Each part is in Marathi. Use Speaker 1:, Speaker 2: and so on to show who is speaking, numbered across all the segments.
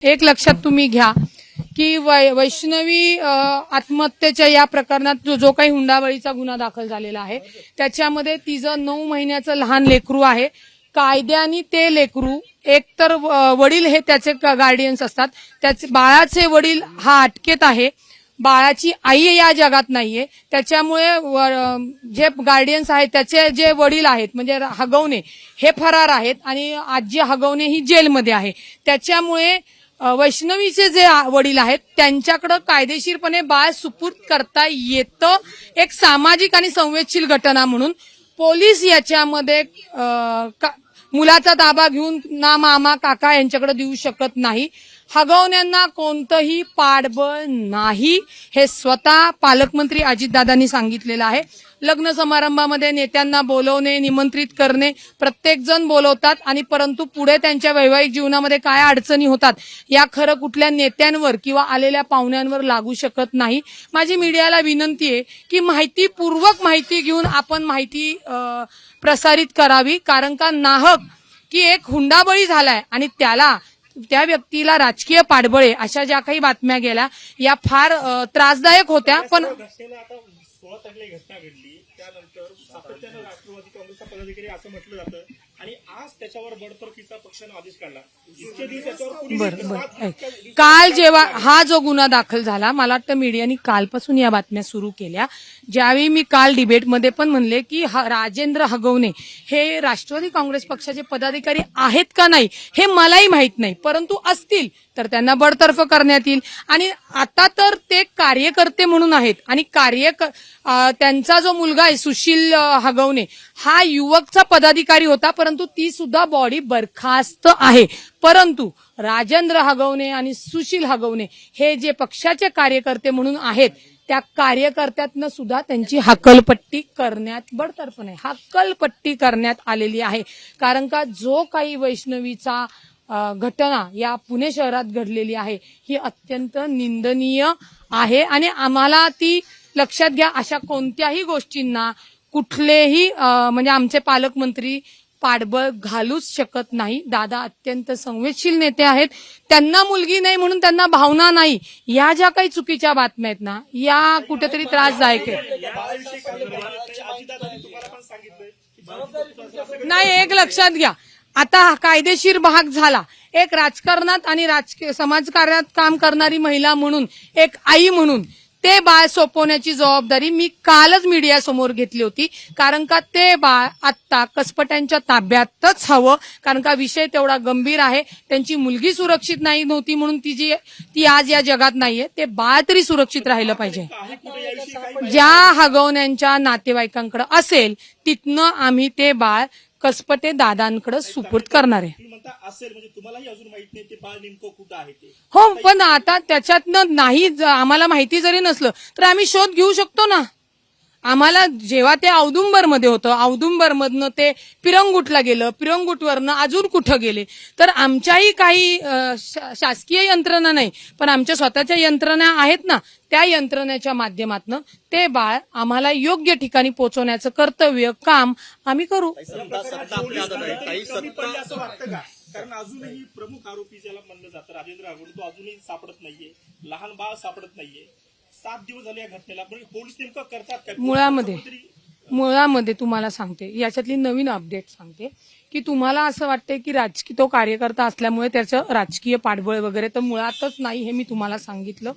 Speaker 1: एक लक्षात तुम्ही घ्या की वैष्णवी आत्महत्येच्या या प्रकरणात जो काही हुंडाबळीचा गुन्हा दाखल झालेला आहे त्याच्यामध्ये तिचं 9 महिन्याचं लहान लेकरू आहे. कायद्याने ते लेकरू एकतर वडील हे त्याचे गार्डियन्स असतात, त्याचे बाळाचे वडील हा अटकेत आहे, बाळाची आई या जगात नाहीये. त्याच्यामुळे जे गार्डियन्स आहेत त्याचे जे वडील आहेत म्हणजे हगवणे हे फरार आहेत आणि आजी हगवणे ही जेलमध्ये आहे. त्याच्यामुळे वैष्णवीचे जे वडील आहेत त्यांच्याकडे कायदेशीरपणे बाळ सुपूर्द करता येतं. एक सामाजिक आणि संवेदनशील घटना म्हणून पोलीस याच्यामध्ये मुलाचा ताबा घेऊन ना मामा काका यांच्याकडे देऊ शकत नाही. हगवण्यांना कोणतंही पाठबळ नाही हे स्वतः पालकमंत्री अजितदादांनी सांगितलेलं आहे. लग्न समारंभामध्ये नेत्यांना बोलवणे, निमंत्रित करणे, प्रत्येक जण बोलवतात आणि परंतु पुढे त्यांच्या वैवाहिक जीवनामध्ये काय अडचणी होतात या खरं कुठल्या नेत्यांवर किंवा आलेल्या पाहुण्यांवर लागू शकत नाही. माझी मीडियाला विनंती आहे की माहितीपूर्वक माहिती घेऊन आपण माहिती प्रसारित करावी, कारण का नाहक की एक हुंडाबळी झालाय आणि त्या व्यक्तीला राजकीय पाठबळे अशा ज्या काही बातम्या गेल्या या फार त्रासदायक होत्या. पण
Speaker 2: 16 तारखेला घटना घडली त्यानंतर सातत्यानं राष्ट्रवादी काँग्रेसचा पदाधिकारी असं म्हटलं जातं आणि आज त्याच्यावर बडतर्फीचा पक्षानं आदेश काढला. इतके दिवस याच्यावर
Speaker 1: काल जेव्हा हा जो गुन्हा दाखल झाला, मला वाटतं मीडियाने कालपासून या बातम्या सुरू केल्या. ज्यावेळी मी काल डिबेटमध्ये पण म्हणले की राजेंद्र हगवणे हे राष्ट्रवादी काँग्रेस पक्षाचे पदाधिकारी आहेत का नाही हे मलाही माहित नाही, परंतु असतील तर त्यांना बडतर्फ करण्यात येईल. आणि आता तर ते कार्यकर्ते म्हणून आहेत आणि त्यांचा जो मुलगा आहे सुशील हगवणे हा युवकचा पदाधिकारी होता, परंतु ती सुद्धा बॉडी बरखास्त आहे. परंतु राजेंद्र हगवणे आणि सुशील हगवणे हे जे पक्षाचे कार्यकर्ते म्हणून आहेत त्या कार्यकर्त्यातनं सुद्धा त्यांची हकलपट्टी करण्यात बडतर्फ नाही, हकलपट्टी करण्यात आलेली आहे. कारण का जो काही वैष्णवीचा घटना या पुणे शहरात घडलेली आहे ही अत्यंत निंदनीय आहे आणि आम्हाला ती लक्षात घ्या. अशा कोणत्याही गोष्टींना कुठलेही म्हणजे आमचे पालकमंत्री पाठबळ घालूच शकत नाही. दादा अत्यंत संवेदनशील नेते आहेत, त्यांना मुलगी नाही म्हणून त्यांना भावना नाही या ज्या काही चुकीच्या बातम्या आहेत ना या कुठेतरी त्रासदायक आहेत. नाही, एक लक्षात घ्या, आता हा कायदेशीर भाग झाला. एक राजकारणात आणि राजकीय समाजकार्यात काम करणारी महिला म्हणून, एक आई म्हणून ते बाळ सोपवण्याची जबाबदारी मी कालच मीडियासमोर घेतली होती. कारण का ते बाळ आत्ता कसपट्यांच्या ताब्यातच हवं, कारण का विषय तेवढा गंभीर आहे. त्यांची मुलगी सुरक्षित नाही नव्हती म्हणून ती आज या जगात नाहीये. ते बाळ तरी सुरक्षित राहिलं पाहिजे. ज्या हगवण्यांच्या नातेवाईकांकडे असेल तिथनं आम्ही ते बाळ कसपटे दादांकडे सुपूर्द करणार आहे. हो, पण आता त्याच्यातनं नाही, आम्हाला माहिती जरी नसलं तर आम्ही शोध घेऊ शकतो ना. आम्हाला जेव्हा ते औदुंबरमध्ये होतं, औदुंबरमधनं ते पिरंगुटला गेलं, पिरंगुटवरनं अजून कुठं गेले, तर आमच्याही काही शासकीय यंत्रणा नाही पण आमच्या स्वतःच्या यंत्रणा आहेत ना, त्या यंत्रणेच्या माध्यमातून ते बाळ आम्हाला योग्य ठिकाणी पोहोचवण्याचं कर्तव्य काम आम्ही करू.
Speaker 2: कारण अजूनही प्रमुख आरोपी ज्याला म्हणलं जातं राजेंद्र हगवणे तो अजूनही सापडत नाहीये, लहान बाळ सापडत नाहीये. 7 दिवस झाले या घटनेला, पण पोलीस नेमकं करतात काय?
Speaker 1: मुळामध्ये तुम्हाला सांगते, याच्यातली नवीन अपडेट सांगते की तुम्हाला असं वाटतंय की राजकीय तो कार्यकर्ता असल्यामुळे त्याचं राजकीय पाठबळ वगैरे, तर मुळातच नाही हे मी तुम्हाला सांगितलं.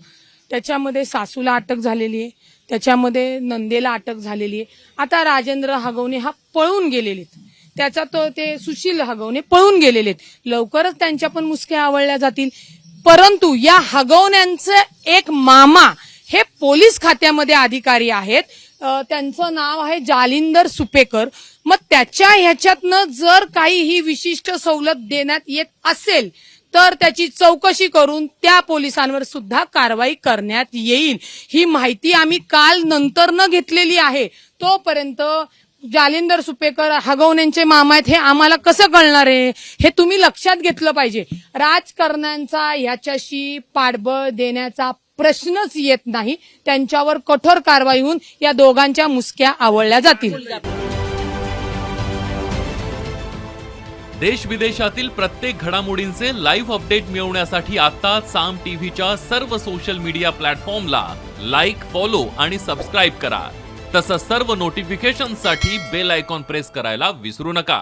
Speaker 1: त्याच्यामध्ये सासूला अटक झालेली आहे, त्याच्यामध्ये नंदेला अटक झालेली आहे. आता राजेंद्र हगवणे हा पळून गेलेले, त्याचा ते सुशील हगवणे पळून गेलेले आहेत. लवकरच त्यांच्या पण मुसक्या आवळल्या जातील. परंतु या हगवण्यांचे एक मामा हे पोलीस खात्यामध्ये अधिकारी आहेत, त्यांचं नाव आहे जालिंदर सुपेकर. मग त्याच्या ह्याच्यातनं जर काही ही विशिष्ट सवलत देण्यात येत असेल तर त्याची चौकशी करून त्या पोलिसांवर सुद्धा कारवाई करण्यात येईल. ही माहिती आम्ही काल नंतर न घेतलेली आहे. तोपर्यंत जालिंदर सुपेकर हगवण्यांचे मामा आहेत हे आम्हाला कसं कळणार आहे हे तुम्ही लक्षात घेतलं पाहिजे. राजकारण्यांचा ह्याच्याशी पाठबळ देण्याचा प्रश्नच येत नाही. त्यांच्यावर कठोर कारवाई होऊन या दोघांच्या मुसक्या आवळल्या जातील.
Speaker 3: देश विदेशातील प्रत्येक घडामोडींचे लाईव्ह अपडेट मिळवण्यासाठी आता साम टीव्हीच्या सर्व सोशल मीडिया प्लॅटफॉर्मला लाईक, फॉलो आणि सबस्क्राईब करा. तसंच सर्व नोटिफिकेशनसाठी बेल आयकॉन प्रेस करायला विसरू नका.